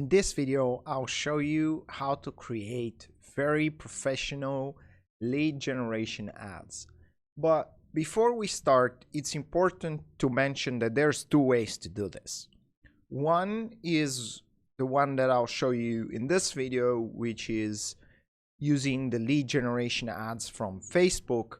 In this video, I'll show you how to create very professional lead generation ads. But before we start, it's important to mention that there's two ways to do this. One is the one that I'll show you in this video, which is using the lead generation ads from Facebook.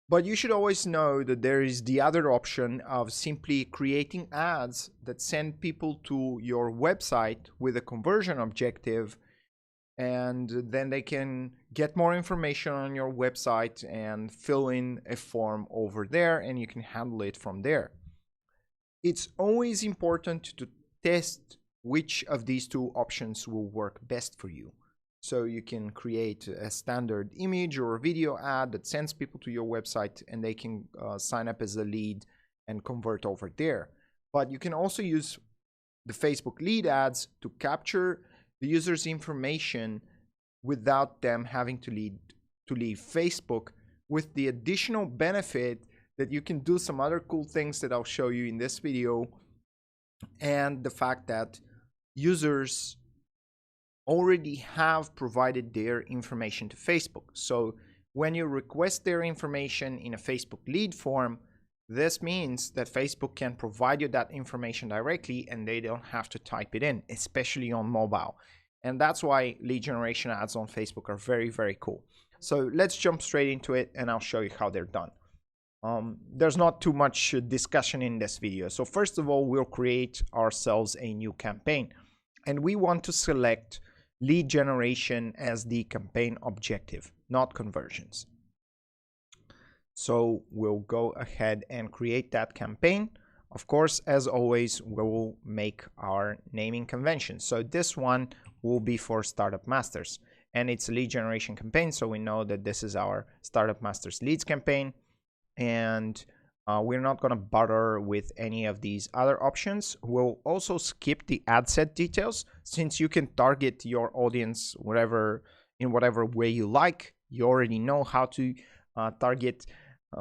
But you should always know that there is the other option of simply creating ads that send people to your website with a conversion objective, and then they can get more information on your website and fill in a form over there, and you can handle it from there. It's always important to test which of these two options will work best for you. So you can create a standard image or a video ad that sends people to your website, and they can sign up as a lead and convert over there. But you can also use the Facebook lead ads to capture the user's information without them having to leave Facebook, with the additional benefit that you can do some other cool things that I'll show you in this video, and the fact that users already have provided their information to Facebook. So when you request their information in a Facebook lead form, this means that Facebook can provide you that information directly, and they don't have to type it in, especially on mobile. And that's why lead generation ads on Facebook are very, very cool. So let's jump straight into it, and I'll show you how they're done. There's not too much discussion in this video. So first of all, we'll create ourselves a new campaign, and we want to select lead generation as the campaign objective, not conversions. So we'll go ahead and create that campaign. Of course, as always, we'll make our naming convention. So this one will be for Startup Masters, and it's a lead generation campaign, so we know that this is our Startup Masters leads campaign. And we're not going to bother with any of these other options. We'll also skip the ad set details, since you can target your audience in whatever way you like. You already know how to target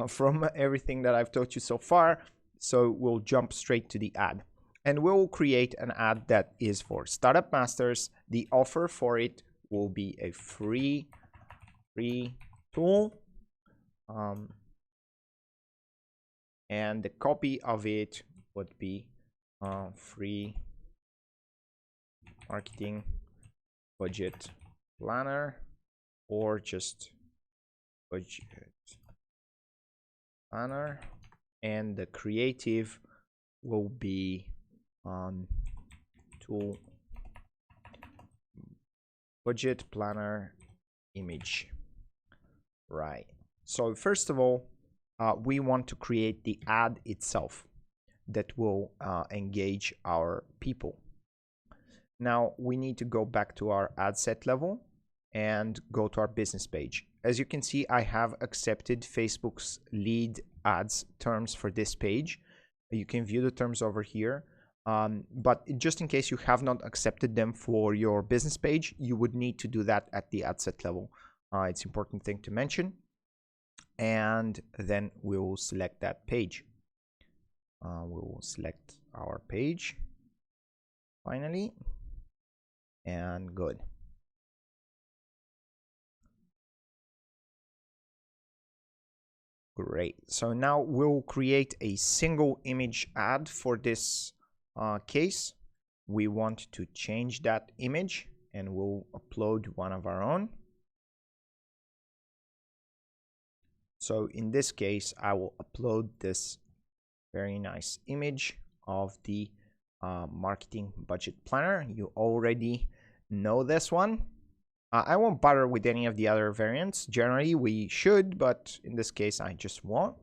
from everything that I've taught you so far. So we'll jump straight to the ad, and we'll create an ad that is for Startup Masters. The offer for it will be a free tool. And the copy of it would be free marketing budget planner, or just budget planner, and the creative will be tool budget planner image. Right. So first of all, we want to create the ad itself that will engage our people. Now we need to go back to our ad set level and go to our business page. As you can see, I have accepted Facebook's lead ads terms for this page. You can view the terms over here. But just in case you have not accepted them for your business page, you would need to do that at the ad set level. It's an important thing to mention. And then we will select that page. We will select our page finally, and good. Great. So now we'll create a single image ad for this case. We want to change that image, and we'll upload one of our own. So in this case, I will upload this very nice image of the marketing budget planner. You already know this one. I won't bother with any of the other variants. Generally, we should, but in this case, I just won't,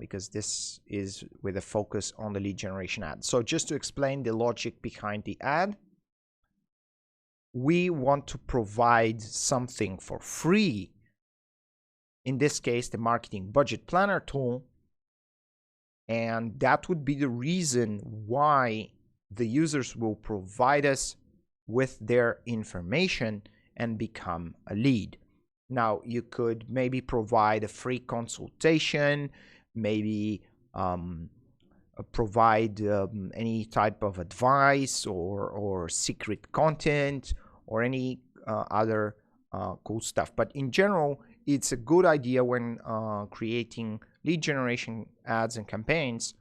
because this is with a focus on the lead generation ad. So just to explain the logic behind the ad, we want to provide something for free. In this case, the marketing budget planner tool. And that would be the reason why the users will provide us with their information and become a lead. Now, you could maybe provide a free consultation, maybe provide any type of advice or secret content or any other cool stuff. But in general, it's a good idea when creating lead generation ads and campaigns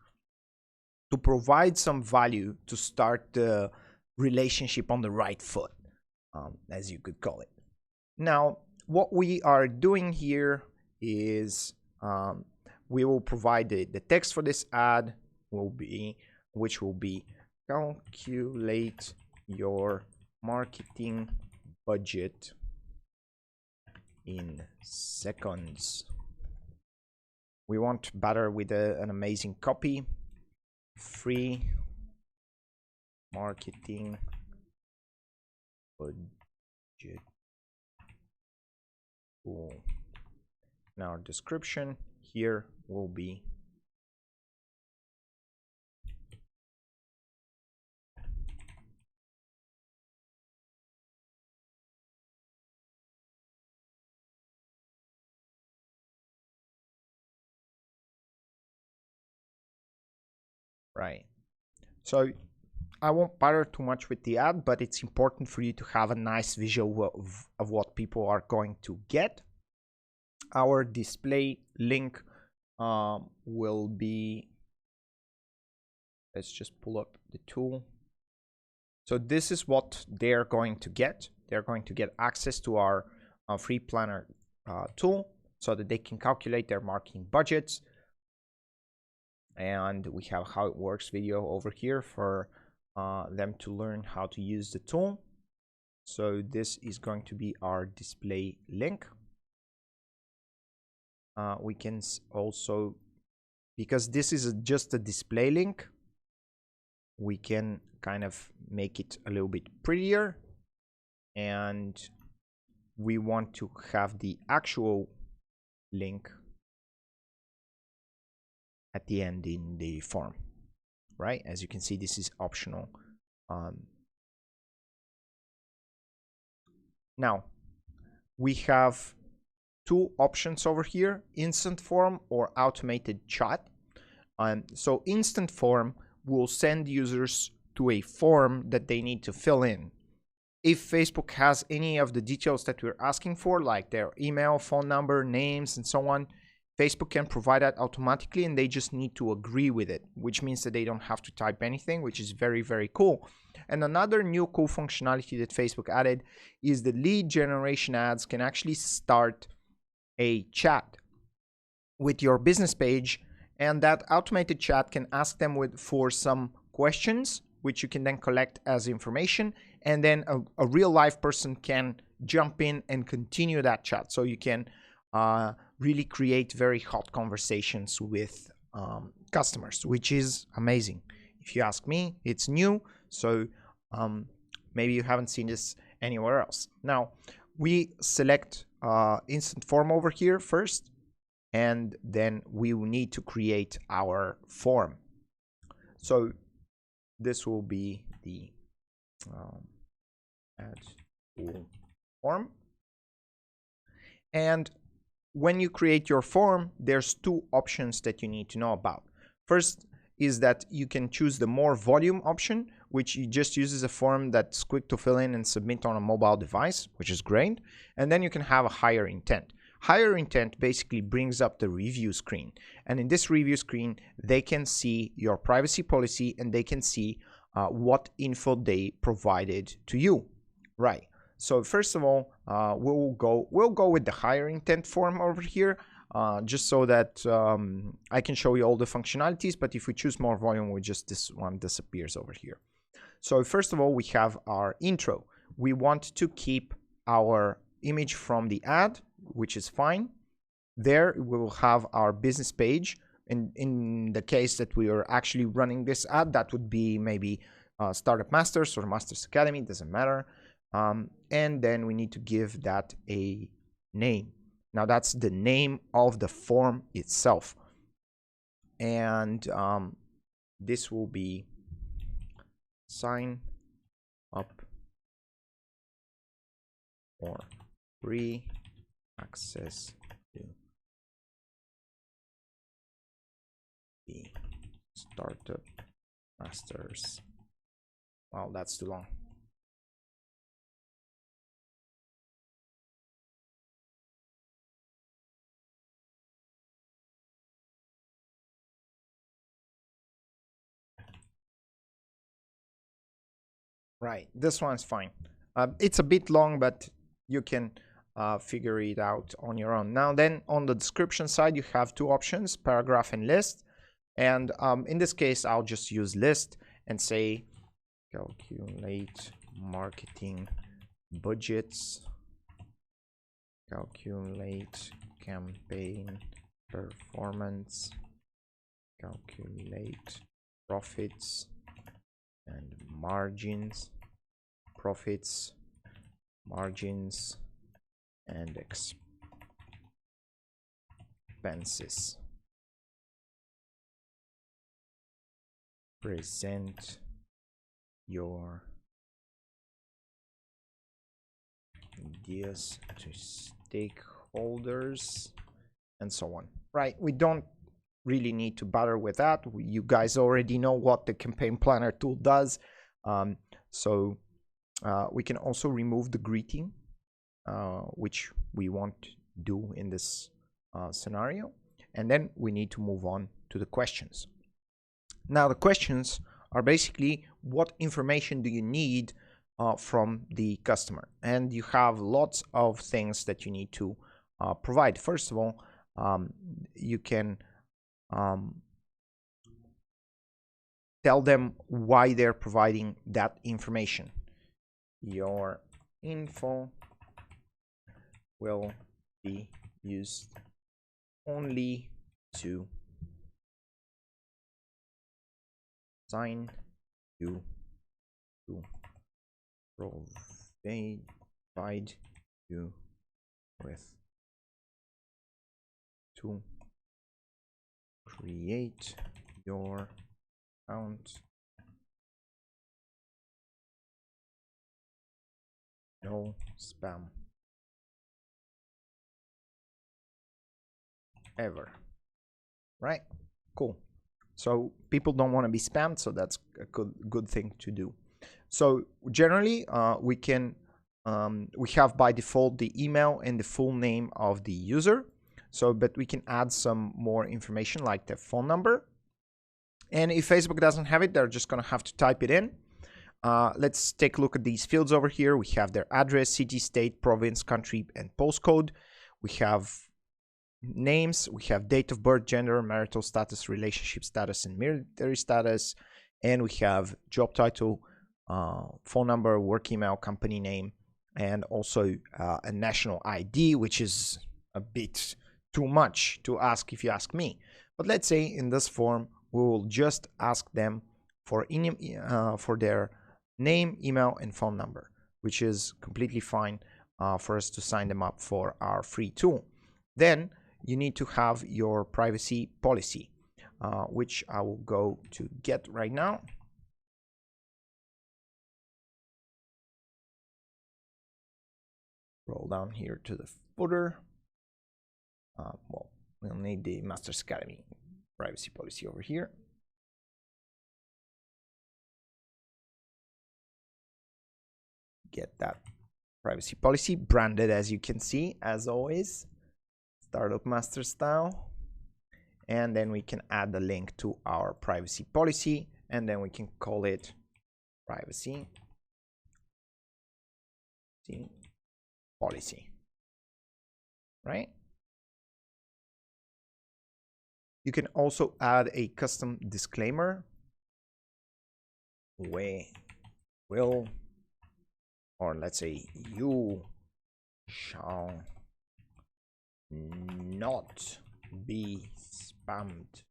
to provide some value to start the relationship on the right foot, as you could call it. Now, what we are doing here is we will provide the text for this ad which will be calculate your marketing budget in seconds. We want better with an amazing copy. Free marketing budget tool. Now our description here will be right. So I won't bother too much with the ad, but it's important for you to have a nice visual of what people are going to get. Our display link will be, let's just pull up the tool. So this is what they're going to get. They're going to get access to our free planner tool so that they can calculate their marketing budgets. And we have how it works video over here for them to learn how to use the tool. So this is going to be our display link. We can also, because this is just a display link, we can kind of make it a little bit prettier, and we want to have the actual link at the end in the form, right? As you can see, this is optional. Now we have two options over here: instant form or automated chat. So instant form will send users to a form that they need to fill in. If Facebook has any of the details that we're asking for, like their email, phone number, names, and so on, Facebook can provide that automatically, and they just need to agree with it, which means that they don't have to type anything, which is very, very cool. And another new cool functionality that Facebook added is the lead generation ads can actually start a chat with your business page, and that automated chat can ask them for some questions, which you can then collect as information, and then a real life person can jump in and continue that chat. So you can really create very hot conversations with customers, which is amazing. If you ask me, it's new, so maybe you haven't seen this anywhere else. Now we select instant form over here first, and then we will need to create our form. So this will be the add form. And when you create your form, there's two options that you need to know about. First is that you can choose the more volume option, which just uses a form that's quick to fill in and submit on a mobile device, which is great. And then you can have a higher intent. Higher intent basically brings up the review screen. And in this review screen, they can see your privacy policy, and they can see what info they provided to you. Right. So first of all, we'll go with the higher intent form over here, just so that I can show you all the functionalities. But if we choose more volume, this one disappears over here. So first of all, we have our intro. We want to keep our image from the ad, which is fine. There we will have our business page. In the case that we are actually running this ad, that would be maybe Startup Masters or Masters Academy, doesn't matter. And then we need to give that a name. Now that's the name of the form itself. And this will be sign up for free access to the startup masters. Well, that's too long. Right, this one's fine. It's a bit long, but you can figure it out on your own. Now then, on the description side, you have two options, paragraph and list. And in this case, I'll just use list and say calculate marketing budgets, calculate campaign performance, calculate profits and margins, profits, margins, and expenses. Present your ideas to stakeholders and so on. Right, we don't really need to bother with that. You guys already know what the campaign planner tool does. So we can also remove the greeting, which we won't do in this scenario. And then we need to move on to the questions. Now the questions are basically what information do you need from the customer, and you have lots of things that you need to provide. First of all, you can tell them why they're providing that information. Your info will be used only to assign you to provide you with to create your account. No spam ever. Right? Cool. So people don't want to be spammed, so that's a good thing to do. So generally, we have by default the email and the full name of the user. So, but we can add some more information like the phone number. And if Facebook doesn't have it, they're just going to have to type it in. Let's take a look at these fields over here. We have their address, city, state, province, country, and postcode. We have names, we have date of birth, gender, marital status, relationship status, and military status. And we have job title, phone number, work email, company name, and also a national ID, which is a bit too much to ask if you ask me. But let's say in this form, we will just ask them for their name, email, and phone number, which is completely fine for us to sign them up for our free tool. Then you need to have your privacy policy, which I will go to get right now. Roll down here to the footer. Well, we'll need the Masters Academy privacy policy over here. Get that privacy policy branded, as you can see, as always, Startup Master style. And then we can add the link to our privacy policy, and then we can call it privacy policy, right? You can also add a custom disclaimer. We will, or let's say you shall not be spammed.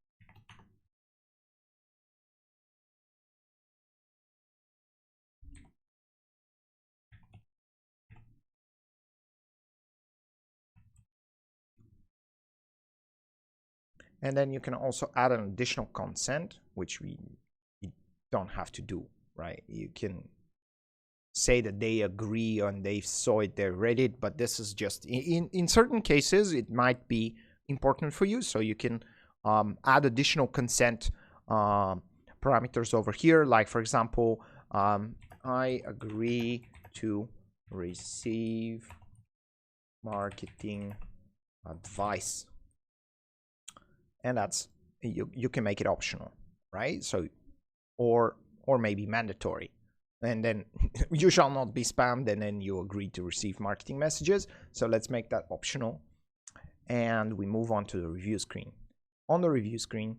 And then you can also add an additional consent, which you don't have to do, right? You can say that they agree and they saw it, they read it, but this is just, in certain cases, it might be important for you. So you can add additional consent parameters over here, like for example, I agree to receive marketing advice, and that's you can make it optional, right? So or maybe mandatory, and then you shall not be spammed, and then you agree to receive marketing messages. So let's make that optional, and we move on to the review screen. On the review screen,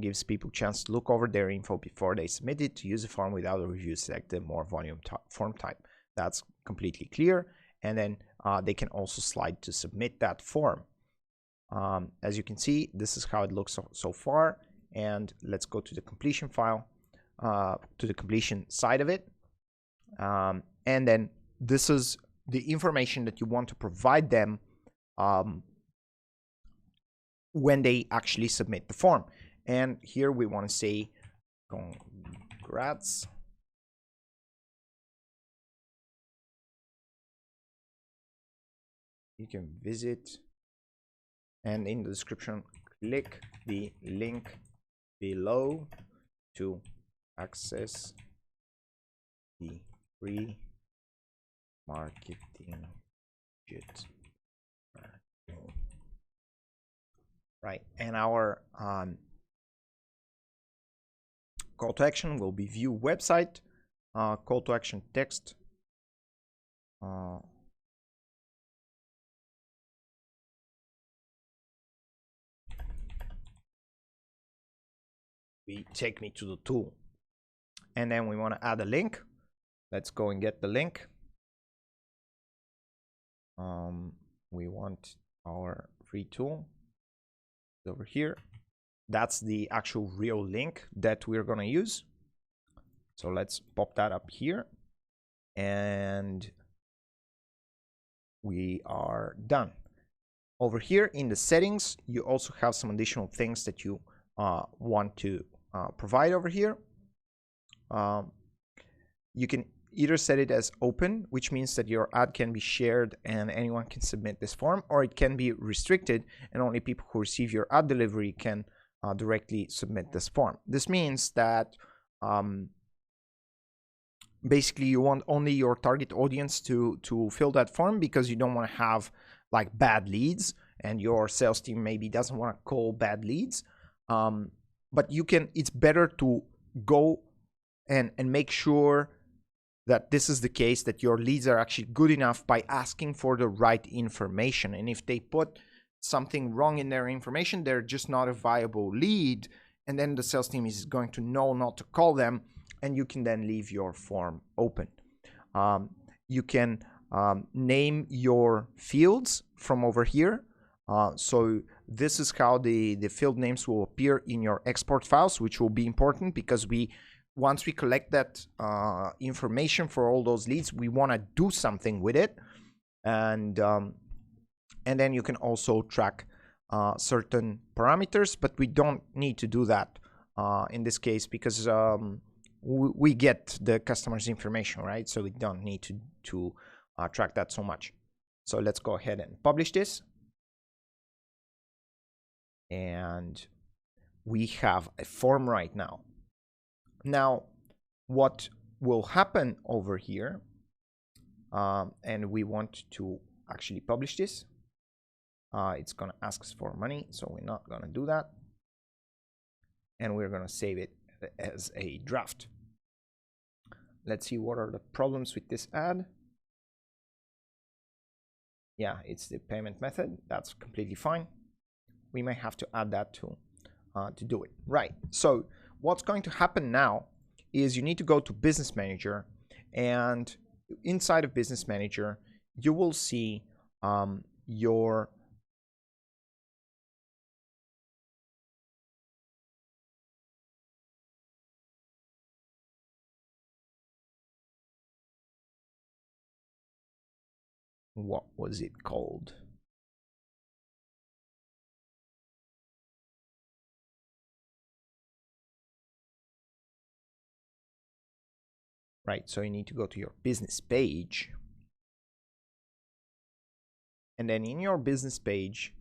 gives people a chance to look over their info before they submit it. To use the form without a review, select the more volume form type. That's completely clear. And then they can also slide to submit that form. As you can see, this is how it looks so far. And let's go to the completion file, to the completion side of it. And then this is the information that you want to provide them when they actually submit the form. And here we want to say congrats. You can visit, and in the description, click the link below to access the free marketing budget. Right, and our call to action will be view website, call to action text, take me to the tool, and then we want to add a link. Let's go and get the link. We want our free tool over here. That's the actual real link that we're going to use. So let's pop that up here, and we are done. Over here in the settings, you also have some additional things that you want to provide over here. You can either set it as open, which means that your ad can be shared and anyone can submit this form, or it can be restricted and only people who receive your ad delivery can directly submit this form. This means that basically you want only your target audience to fill that form, because you don't want to have like bad leads, and your sales team maybe doesn't want to call bad leads. But you can, it's better to go and make sure that this is the case, that your leads are actually good enough by asking for the right information. And if they put something wrong in their information, they're just not a viable lead, and then the sales team is going to know not to call them, and you can then leave your form open. You can name your fields from over here. So this is how the field names will appear in your export files, which will be important, because once we collect that information for all those leads, we want to do something with it. And then you can also track certain parameters, but we don't need to do that in this case, because we get the customer's information, right? So we don't need to track that so much. So let's go ahead and publish this. And we have a form right now. Now, what will happen over here, and we want to actually publish this, it's going to ask us for money, so we're not going to do that. And we're going to save it as a draft. Let's see what are the problems with this ad. Yeah, it's the payment method. That's completely fine. We may have to add that to do it. Right. So what's going to happen now is you need to go to Business Manager, and inside of Business Manager, you will see your what was it called? Right, so you need to go to your business page, and then in your business page,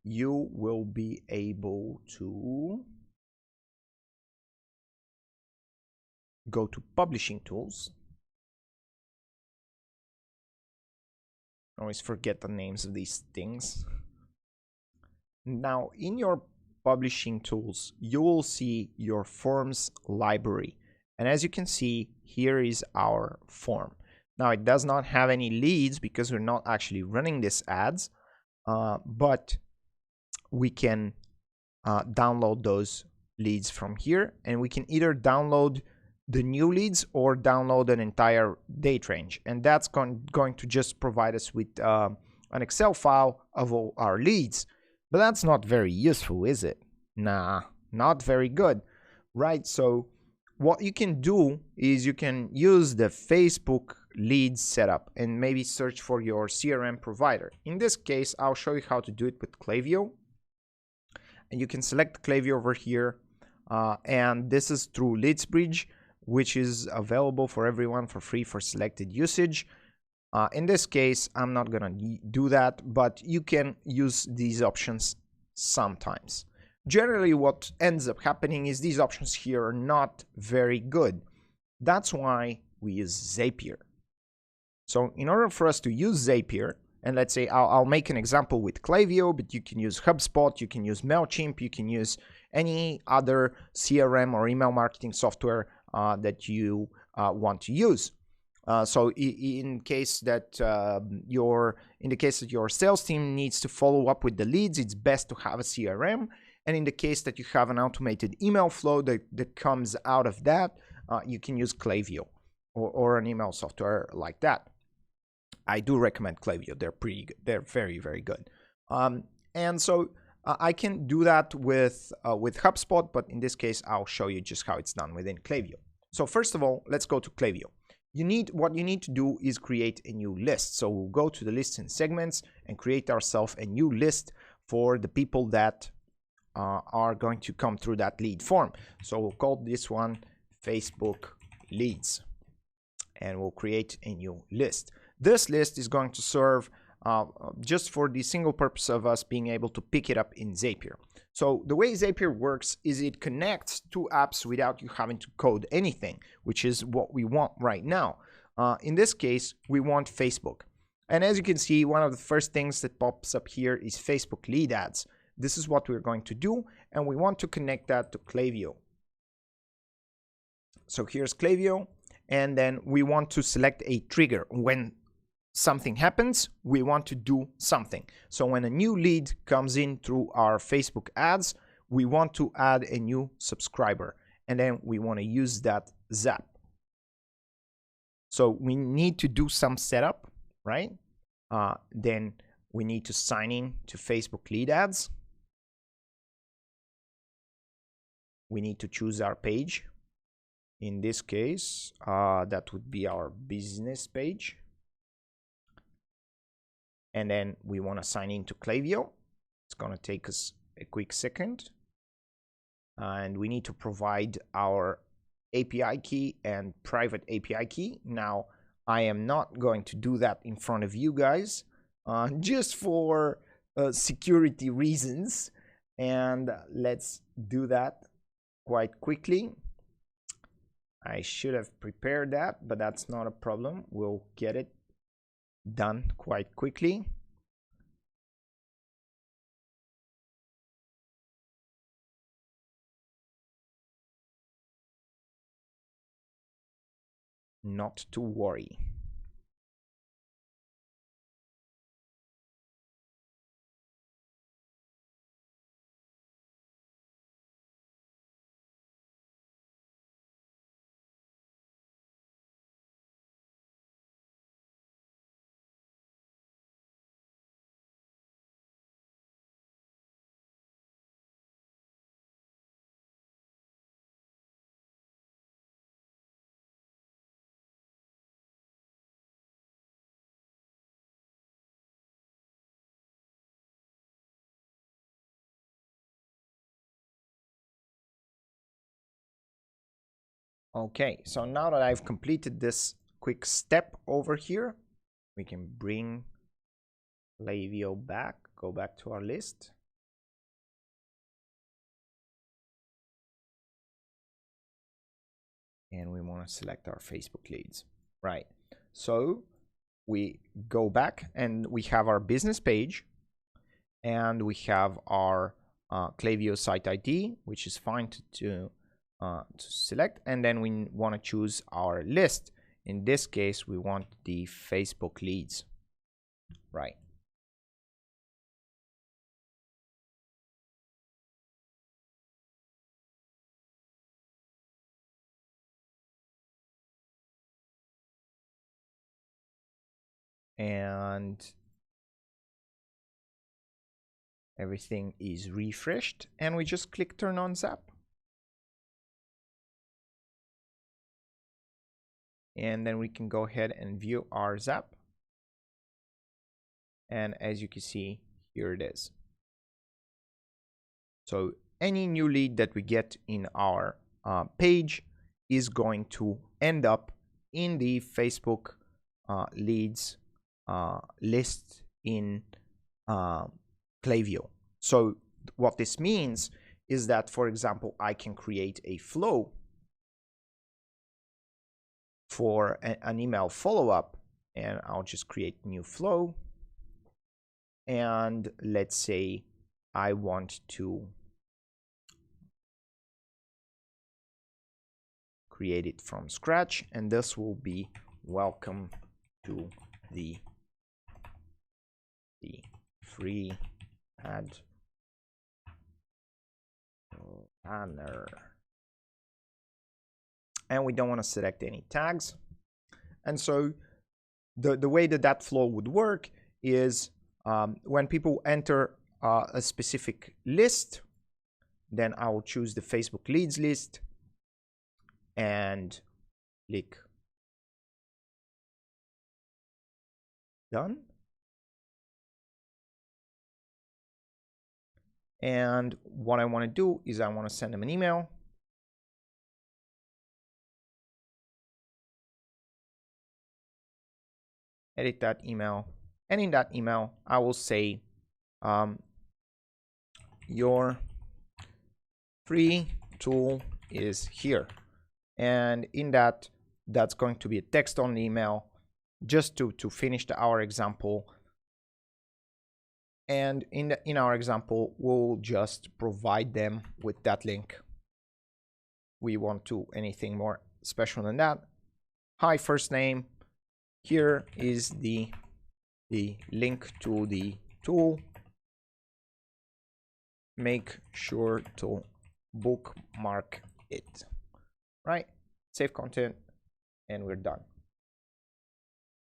you will be able to go to publishing tools. I always forget the names of these things. Now, in your publishing tools, you will see your forms library. And as you can see, here is our form. Now, it does not have any leads because we're not actually running these ads, but we can download those leads from here, and we can either download the new leads or download an entire date range, and that's going to just provide us with an Excel file of all our leads. But that's not very useful, is it? Nah, not very good, right? So what you can do is you can use the Facebook leads setup and maybe search for your CRM provider. In this case, I'll show you how to do it with Klaviyo. And you can select Klaviyo over here, and this is through LeadsBridge, which is available for everyone for free for selected usage. In this case, I'm not gonna do that, but you can use these options sometimes. Generally, what ends up happening is these options here are not very good. That's why we use Zapier. So in order for us to use Zapier, and let's say I'll make an example with Klaviyo, but you can use HubSpot, you can use MailChimp, you can use any other CRM or email marketing software that you want to use. So in case that your sales team needs to follow up with the leads, it's best to have a CRM. And in the case that you have an automated email flow that comes out of that, you can use Klaviyo or an email software like that. I do recommend Klaviyo. They're pretty good. They're very, very good. And so I can do that with HubSpot, but in this case, I'll show you just how it's done within Klaviyo. So first of all, let's go to Klaviyo. What you need to do is create a new list. So we'll go to the lists and segments and create ourselves a new list for the people that are going to come through that lead form. So we'll call this one Facebook leads, and we'll create a new list. This list is going to serve just for the single purpose of us being able to pick it up in Zapier. So the way Zapier works is it connects two apps without you having to code anything, which is what we want right now. In this case, we want Facebook. And as you can see, one of the first things that pops up here is Facebook lead ads. This is what we're going to do, and we want to connect that to Klaviyo. So here's Klaviyo, and then we want to select a trigger. When something happens, we want to do something. So when a new lead comes in through our Facebook ads, we want to add a new subscriber, and then we want to use that Zap. So we need to do some setup, right? Then we need to sign in to Facebook lead ads. We need to choose our page. In this case, that would be our business page. And then we want to sign in to Klaviyo. It's going to take us a quick second. And we need to provide our API key and private API key. Now, I am not going to do that in front of you guys, just for security reasons. And let's do that quite quickly. I should have prepared that, but that's not a problem. We'll get it done quite quickly. Not to worry. Okay, so now that I've completed this quick step over here, we can bring Klaviyo back, go back to our list. and we want to select our Facebook leads, right? So we go back and we have our business page, and we have our Klaviyo site ID, which is fine to select, and then we want to choose our list. In this case, we want the Facebook leads, right? And everything is refreshed, and we just click turn on Zap. And then we can go ahead and view our Zap. And as you can see, here it is. So any new lead that we get in our page is going to end up in the Facebook leads list in Klaviyo. So what this means is that, for example, I can create a flow for an email follow-up, and I'll just create new flow. And let's say I want to create it from scratch, and this will be welcome to the free ad banner. And we don't want to select any tags. And so the way that flow would work is when people enter a specific list, then I will choose the Facebook leads list and click done. And what I want to do is I want to send them an email. Edit that email, and in that email I will say your free tool is here, and in that's going to be a text on the email, just to finish our example. And in our example, we'll just provide them with that link. We won't do anything more special than that. Hi, first name. Here is the link to the tool. Make sure to bookmark it. Right? Save content, and we're done.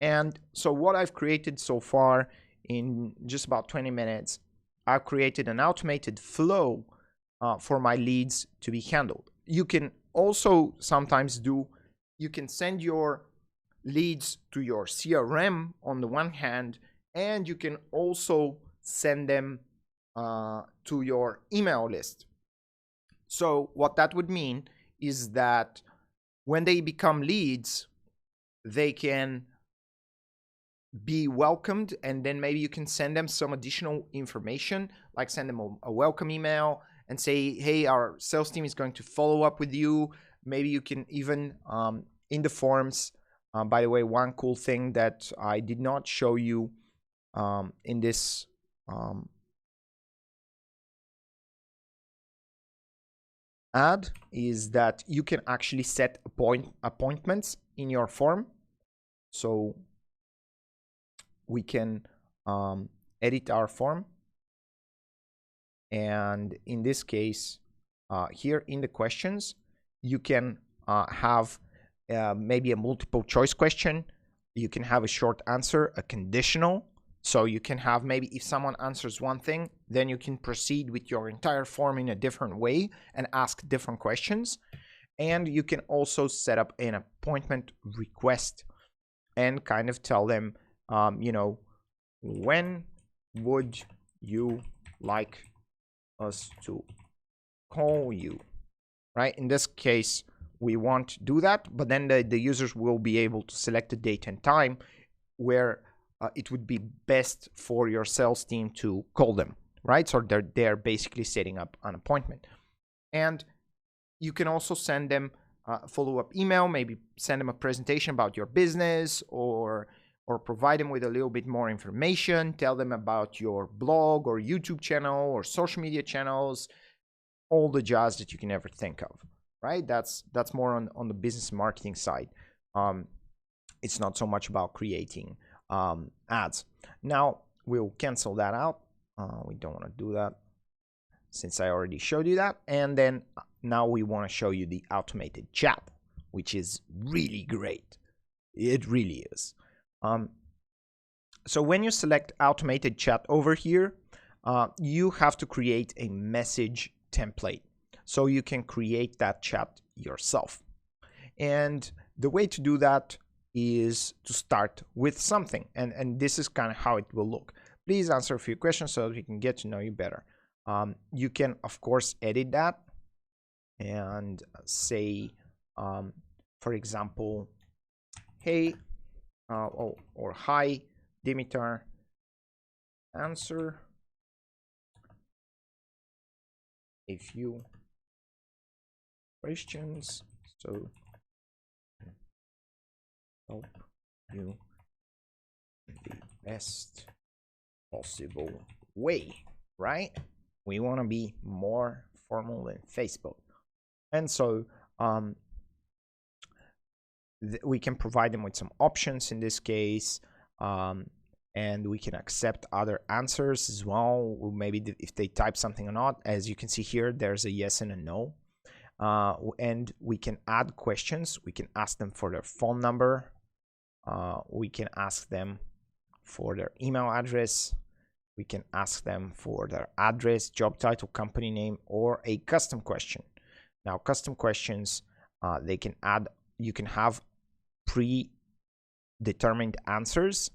And so what I've created so far in just about 20 minutes, I've created an automated flow for my leads to be handled. You can also sometimes you can send your leads to your CRM on the one hand, and you can also send them to your email list. So what that would mean is that when they become leads, they can be welcomed, and then maybe you can send them some additional information, like send them a welcome email and say, hey, our sales team is going to follow up with you. Maybe you can even in the forms, by the way, one cool thing that I did not show you in this ad is that you can actually set appointments in your form. So we can edit our form, and in this case here in the questions you can have maybe a multiple choice question. You can have a short answer, a conditional, so you can have maybe if someone answers one thing, then you can proceed with your entire form in a different way and ask different questions. And you can also set up an appointment request and kind of tell them you know, when would you like us to call you, right? In this case, we won't do that, but then the users will be able to select a date and time where it would be best for your sales team to call them, right? So they're basically setting up an appointment. And you can also send them follow-up email, maybe send them a presentation about your business, or provide them with a little bit more information, tell them about your blog or YouTube channel or social media channels, all the jazz that you can ever think of, right? That's more on the business marketing side. It's not so much about creating ads. Now we'll cancel that out. We don't want to do that since I already showed you that. And then now we want to show you the automated chat, which is really great. It really is. So when you select automated chat over here, you have to create a message template so you can create that chat yourself. And the way to do that is to start with something, and this is kind of how it will look. Please answer a few questions so that we can get to know you better. You can of course edit that and say, for example, hey, or hi Dimitar, answer a few questions so help you in the best possible way, right? We want to be more formal than Facebook. And so we can provide them with some options in this case, and we can accept other answers as well, maybe if they type something or not. As you can see here, there's a yes and a no. And we can add questions. We can ask them for their phone number. We can ask them for their email address. We can ask them for their address, job title, company name, or a custom question. Now, custom questions, they can add, you can have predetermined answers,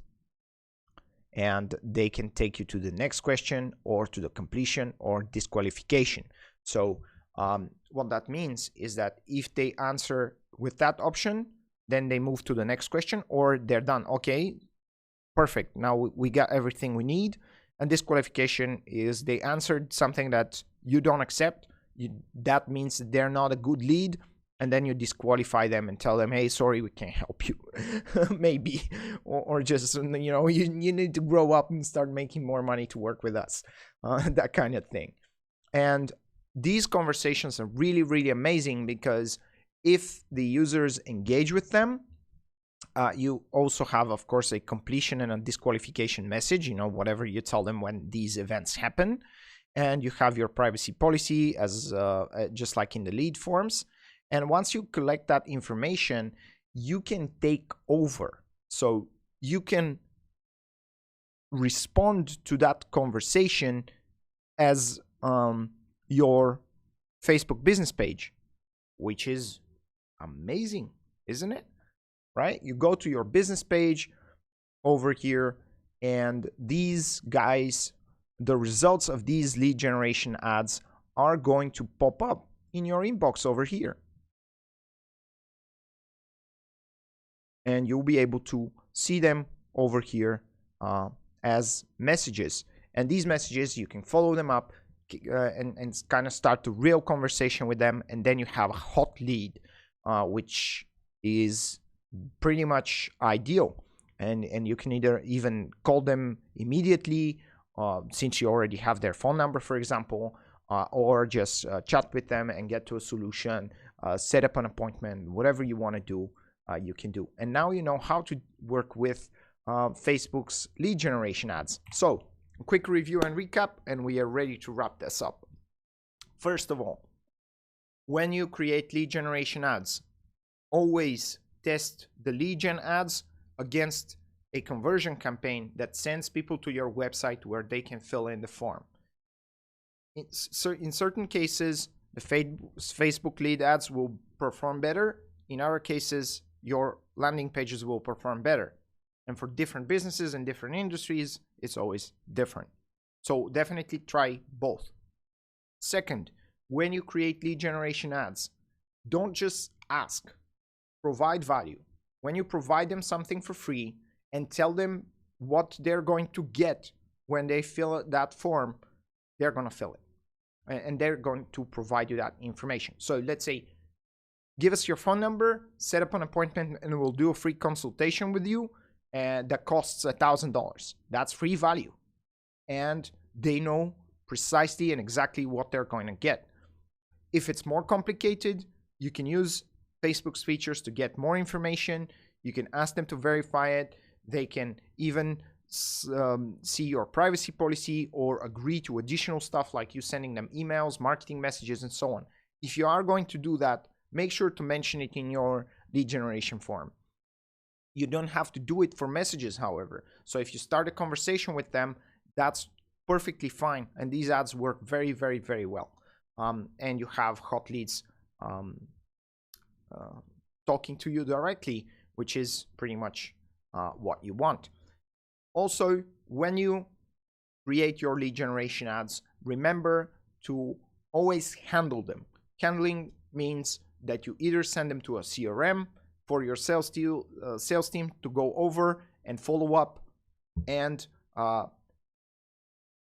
and they can take you to the next question or to the completion or disqualification. So what that means is that if they answer with that option, then they move to the next question, or they're done. Okay, perfect. Now we got everything we need. And disqualification is they answered something that you don't accept. That means they're not a good lead. And then you disqualify them and tell them, hey, sorry, we can't help you. Maybe. Or just, you know, you need to grow up and start making more money to work with us. That kind of thing. And these conversations are really, really amazing, because if the users engage with them, you also have, of course, a completion and a disqualification message, you know, whatever you tell them when these events happen. And you have your privacy policy as just like in the lead forms. And once you collect that information, you can take over. So you can respond to that conversation as your Facebook business page, which is amazing, isn't it? Right? You go to your business page over here, and these guys, the results of these lead generation ads are going to pop up in your inbox over here. And you'll be able to see them over here as messages. And these messages, you can follow them up and kind of start the real conversation with them. And then you have a hot lead, which is pretty much ideal. And you can either even call them immediately, since you already have their phone number, for example, or just chat with them and get to a solution, set up an appointment, whatever you want to do. You can do. And now you know how to work with Facebook's lead generation ads. So a quick review and recap, and we are ready to wrap this up. First of all, when you create lead generation ads, always test the lead gen ads against a conversion campaign that sends people to your website where they can fill in the form. In certain cases, the Facebook lead ads will perform better. In other cases, your landing pages will perform better. And for different businesses and different industries, it's always different. So definitely try both. Second, when you create lead generation ads, don't just ask, provide value. When you provide them something for free and tell them what they're going to get when they fill that form, they're going to fill it. And they're going to provide you that information. So let's say, give us your phone number, set up an appointment, and we'll do a free consultation with you. And that costs $1,000. That's free value. And they know precisely and exactly what they're going to get. If it's more complicated, you can use Facebook's features to get more information. You can ask them to verify it. They can even see your privacy policy or agree to additional stuff like you sending them emails, marketing messages, and so on. If you are going to do that, make sure to mention it in your lead generation form. You don't have to do it for messages, however. So if you start a conversation with them, that's perfectly fine. And these ads work very, very, very well. And you have hot leads talking to you directly, which is pretty much what you want. Also, when you create your lead generation ads, remember to always handle them. Handling means that you either send them to a CRM for your sales team to go over and follow up, and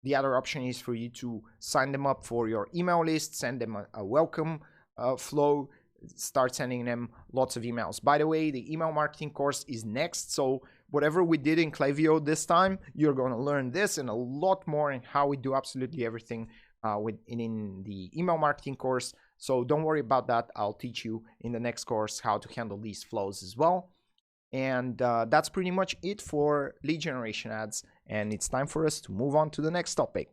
the other option is for you to sign them up for your email list, send them a welcome flow, start sending them lots of emails. By the way, the email marketing course is next, so whatever we did in Klaviyo this time, you're going to learn this and a lot more in how we do absolutely everything in the email marketing course. So don't worry about that. I'll teach you in the next course how to handle these flows as well. And that's pretty much it for lead generation ads. And it's time for us to move on to the next topic.